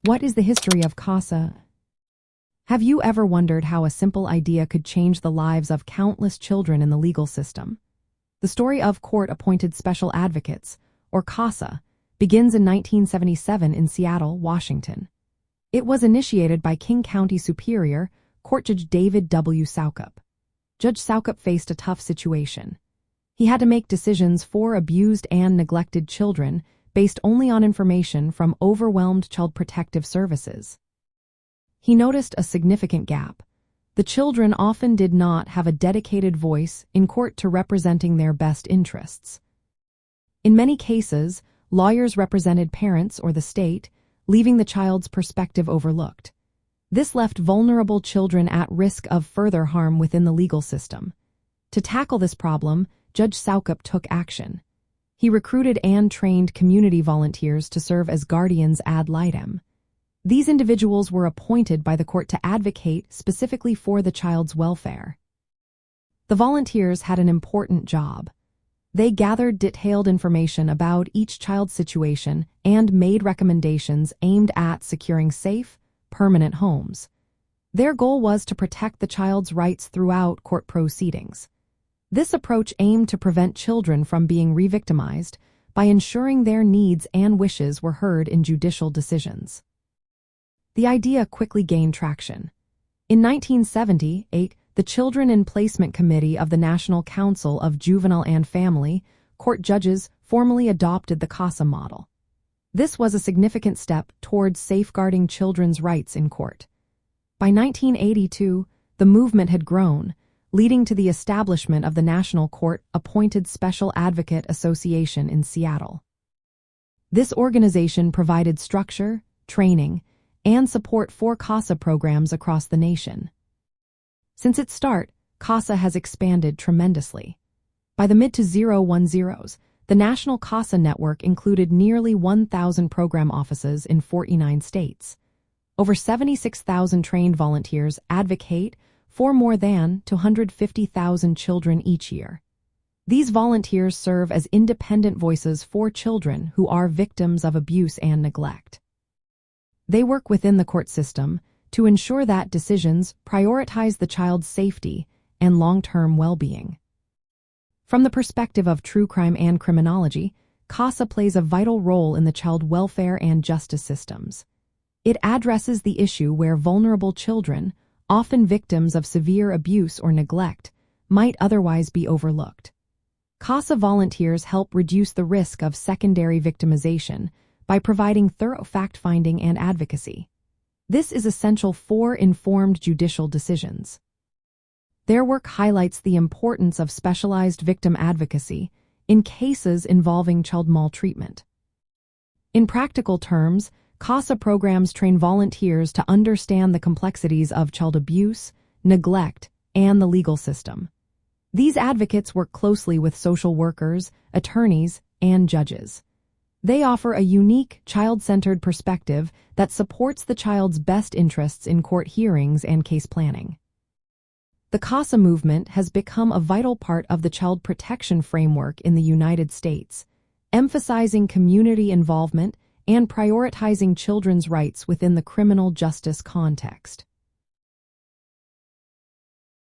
What is the history of CASA? Have you ever wondered how a simple idea could change the lives of countless children in the legal system? The story of court-appointed special advocates, or CASA, begins in 1977 in Seattle, Washington. It was initiated by King County Superior Court Judge David W. Soukup. Judge Soukup faced a tough situation. He had to make decisions for abused and neglected children based only on information from overwhelmed Child Protective Services. He noticed a significant gap. The children often did not have a dedicated voice in court to representing their best interests. In many cases, lawyers represented parents or the state, leaving the child's perspective overlooked. This left vulnerable children at risk of further harm within the legal system. To tackle this problem, Judge Soukup took action. He recruited and trained community volunteers to serve as guardians ad litem. These individuals were appointed by the court to advocate specifically for the child's welfare. The volunteers had an important job. They gathered detailed information about each child's situation and made recommendations aimed at securing safe, permanent homes. Their goal was to protect the child's rights throughout court proceedings. This approach aimed to prevent children from being re-victimized by ensuring their needs and wishes were heard in judicial decisions. The idea quickly gained traction. In 1978, the Children in Placement Committee of the National Council of Juvenile and Family Court Judges formally adopted the CASA model. This was a significant step towards safeguarding children's rights in court. By 1982, the movement had grown, leading to the establishment of the National Court-appointed Special Advocate Association in Seattle. This organization provided structure, training, and support for CASA programs across the nation. Since its start, CASA has expanded tremendously. By the mid-2010s, the National CASA network included nearly 1,000 program offices in 49 states. Over 76,000 trained volunteers advocate for more than 250,000 children each year. These volunteers serve as independent voices for children who are victims of abuse and neglect. They work within the court system to ensure that decisions prioritize the child's safety and long-term well-being. From the perspective of true crime and criminology, CASA plays a vital role in the child welfare and justice systems. It addresses the issue where vulnerable children, often victims of severe abuse or neglect, might otherwise be overlooked. CASA volunteers help reduce the risk of secondary victimization by providing thorough fact-finding and advocacy. This is essential for informed judicial decisions. Their work highlights the importance of specialized victim advocacy in cases involving child maltreatment. In practical terms, CASA programs train volunteers to understand the complexities of child abuse, neglect, and the legal system. These advocates work closely with social workers, attorneys, and judges. They offer a unique, child-centered perspective that supports the child's best interests in court hearings and case planning. The CASA movement has become a vital part of the child protection framework in the United States, emphasizing community involvement and prioritizing children's rights within the criminal justice context.